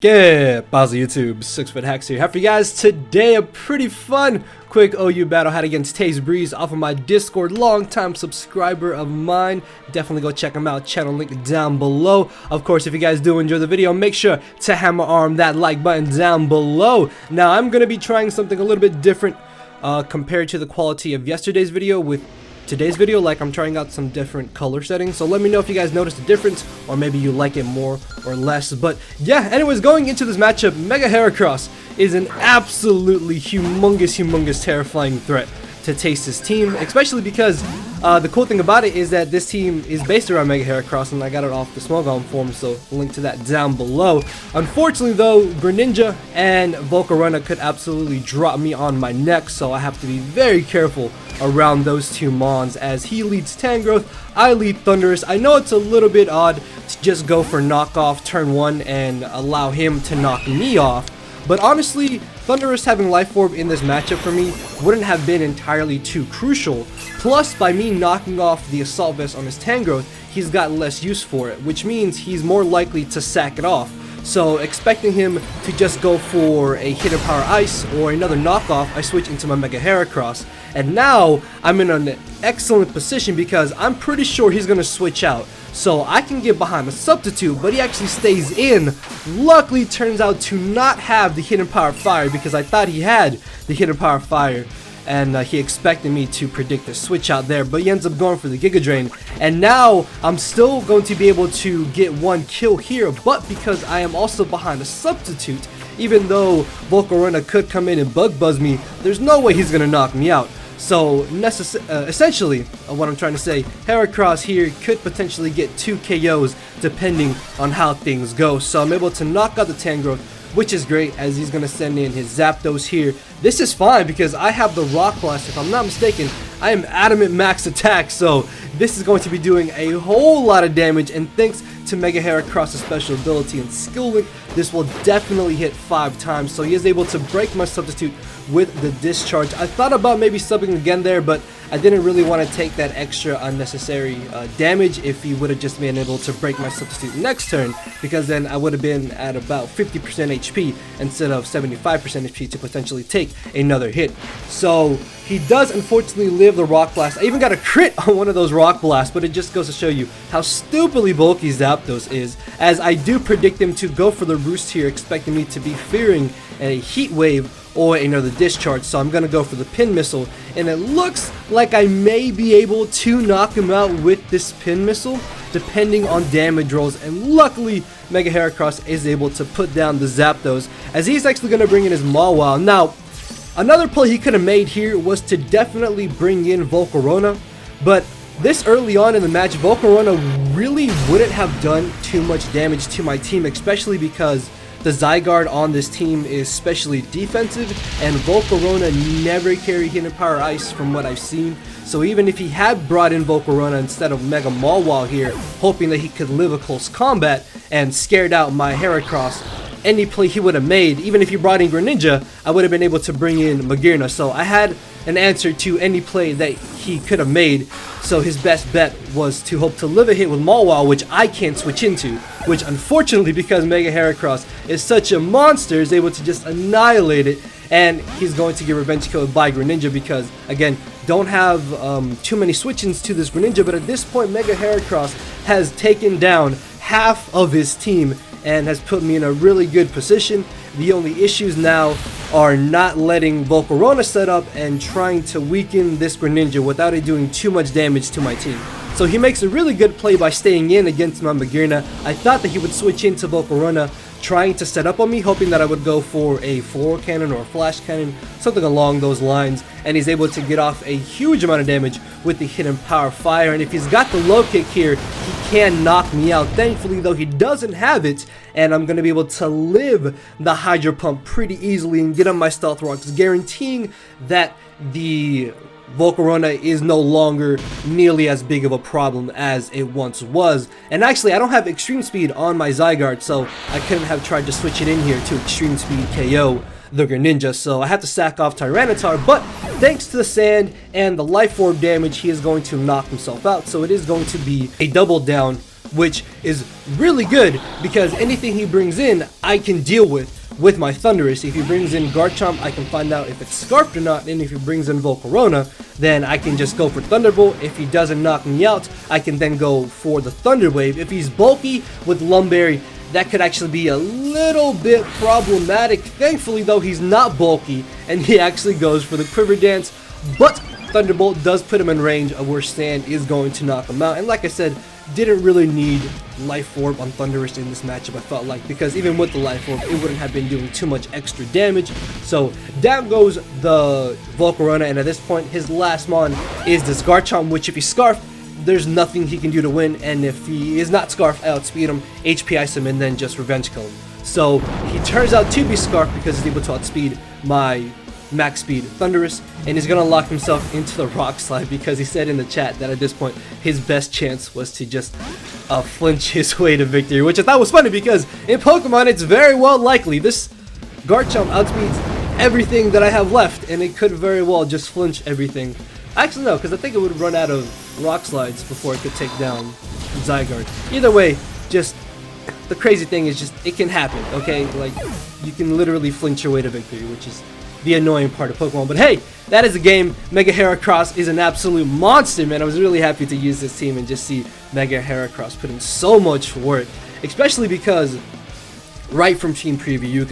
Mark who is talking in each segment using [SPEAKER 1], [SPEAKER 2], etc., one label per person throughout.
[SPEAKER 1] Get Bowser YouTube, 6fthax here. Have for you guys today a pretty fun quick OU battle had against tacebreeze off of my Discord, longtime subscriber of mine. Definitely go check him out, channel link down below. Of course, if you guys do enjoy the video, make sure to hammer arm that like button down below. Now I'm gonna be trying something a little bit different compared to the quality of yesterday's video with today's video. Like, I'm trying out some different color settings, so let me know if you guys noticed a difference or maybe you like it more or less. But yeah, anyways, going into this matchup, Mega Heracross is an absolutely humongous terrifying threat to Taste's team, especially because the cool thing about it is that this team is based around Mega Heracross, and I got it off the Small Golem forum, so link to that down below. Unfortunately though, Greninja and Volcarona could absolutely drop me on my neck, so I have to be very careful around those two mons, as he leads Tangrowth, I lead Thunderous. I know it's a little bit odd to just go for knockoff turn 1 and allow him to knock me off, but honestly, Thunderous having Life Orb in this matchup for me wouldn't have been entirely too crucial. Plus, by me knocking off the Assault Vest on his Tangrowth, he's got less use for it, which means he's more likely to sack it off. So expecting him to just go for a Hidden Power Ice or another knockoff, I switch into my Mega Heracross. And now I'm in an excellent position because I'm pretty sure he's going to switch out. So I can get behind a substitute, but he actually stays in. Luckily turns out to not have the Hidden Power Fire, because I thought he had the Hidden Power Fire. And he expected me to predict a switch out there, but he ends up going for the Giga Drain. And now I'm still going to be able to get one kill here, but because I am also behind a substitute, even though Volcarona could come in and bug buzz me, there's no way he's going to knock me out. So essentially, what I'm trying to say, Heracross here could potentially get 2 KOs depending on how things go. So I'm able to knock out the Tangrowth, which is great, as he's going to send in his Zapdos here. This is fine because I have the Rock Blast. If I'm not mistaken, I am Adamant Max Attack, so this is going to be doing a whole lot of damage, and thanks to Mega Heracross' special ability and skill link, this will definitely hit 5 times, so he is able to break my substitute with the discharge. I thought about maybe subbing again there, but I didn't really want to take that extra unnecessary damage if he would have just been able to break my substitute next turn, because then I would have been at about 50% HP instead of 75% HP to potentially take another hit. So he does unfortunately live the Rock Blast. I even got a crit on one of those Rock Blasts, but it just goes to show you how stupidly bulky Zapdos is, as I do predict him to go for the Roost here, expecting me to be fearing a Heat Wave or another discharge. So I'm gonna go for the Pin Missile, and it looks like I may be able to knock him out with this Pin Missile depending on damage rolls, and luckily Mega Heracross is able to put down the Zapdos, as he's actually gonna bring in his Mawile. Now another play he could have made here was to definitely bring in Volcarona, but this early on in the match, Volcarona really wouldn't have done too much damage to my team, especially because the Zygarde on this team is specially defensive, and Volcarona never carry Hidden Power Ice from what I've seen. So even if he had brought in Volcarona instead of Mega Mawile here, hoping that he could live a close combat and scared out my Heracross, any play he would have made, even if he brought in Greninja, I would have been able to bring in Magearna. So I had an answer to any play that he could have made, so his best bet was to hope to live a hit with Mawile, which I can't switch into, which unfortunately, because Mega Heracross is such a monster, is able to just annihilate it, and he's going to get revenge killed by Greninja because, again, don't have too many switch-ins to this Greninja, but at this point Mega Heracross has taken down half of his team and has put me in a really good position. The only issues now are not letting Volcarona set up and trying to weaken this Greninja without it doing too much damage to my team. So he makes a really good play by staying in against my Magearna. I thought that he would switch into Volcarona, trying to set up on me, hoping that I would go for a Floor Cannon or a Flash Cannon, something along those lines, and he's able to get off a huge amount of damage with the Hidden Power Fire. And if he's got the low kick here, he can knock me out. Thankfully though, he doesn't have it, and I'm going to be able to live the Hydro Pump pretty easily and get on my Stealth Rocks, guaranteeing that the Volcarona is no longer nearly as big of a problem as it once was. And actually, I don't have Extreme Speed on my Zygarde, so I couldn't have tried to switch it in here to Extreme Speed KO the Greninja, so I have to sack off Tyranitar, but thanks to the sand and the Life Orb damage, he is going to knock himself out, so it is going to be a double down which is really good because anything he brings in, I can deal with my Thunderous. If he brings in Garchomp, I can find out if it's Scarfed or not, and if he brings in Volcarona, then I can just go for Thunderbolt. If he doesn't knock me out, I can then go for the Thunder Wave. If he's bulky with Lumberry, that could actually be a little bit problematic. Thankfully though, he's not bulky, and he actually goes for the Quiver Dance, but Thunderbolt does put him in range of where Sand is going to knock him out. And like I said, didn't really need Life Orb on Thunderous in this matchup, I felt like, because even with the Life Orb, it wouldn't have been doing too much extra damage. So down goes the Volcarona, and at this point, his last mon is this Garchomp, which if he Scarf, there's nothing he can do to win, and if he is not Scarf, I outspeed him, HP Ice him, and then just Revenge Kill him. So he turns out to be Scarf because he's able to outspeed my max speed Thunderous, and he's gonna lock himself into the Rock Slide because he said in the chat that at this point his best chance was to just flinch his way to victory, which I thought was funny because in Pokemon it's very well likely this Garchomp outspeeds everything that I have left, and it could very well just flinch everything. Actually no, because I think it would run out of Rock Slides before it could take down Zygarde. Either way, just the crazy thing is just it can happen, okay? Like, you can literally flinch your way to victory, which is the annoying part of Pokemon. But hey, that is a game. Mega Heracross is an absolute monster, man. I was really happy to use this team and just see Mega Heracross put in so much work, especially because right from team preview you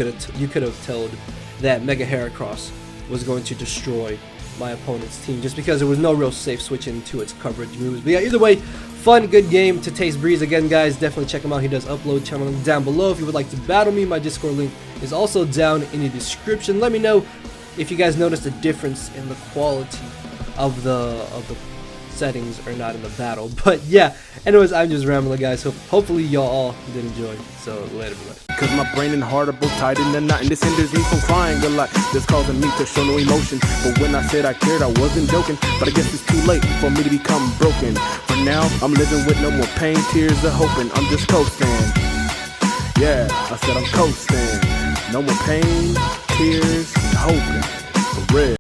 [SPEAKER 1] could have told that Mega Heracross was going to destroy my opponent's team just because there was no real safe switch into its coverage moves. But yeah, either way, fun, good game to tacebreeze. Again, guys, definitely check him out. He does upload, channel link down below. If you would like to battle me, my Discord link is also down in the description. Let me know if you guys noticed a difference in the quality of the settings or not in the battle. But yeah, anyways, I'm just rambling, guys. So hopefully y'all all did enjoy. So later, everybody.
[SPEAKER 2] Cause my brain and heart are both tied in a knot, and this hinders me from crying a lot. This causing me to show no emotion. But when I said I cared, I wasn't joking. But I guess it's too late for me to become broken. For now, I'm living with no more pain, tears, or hoping. I'm just coasting. Yeah, I said I'm coasting. No more pain, tears, and hoping. For real.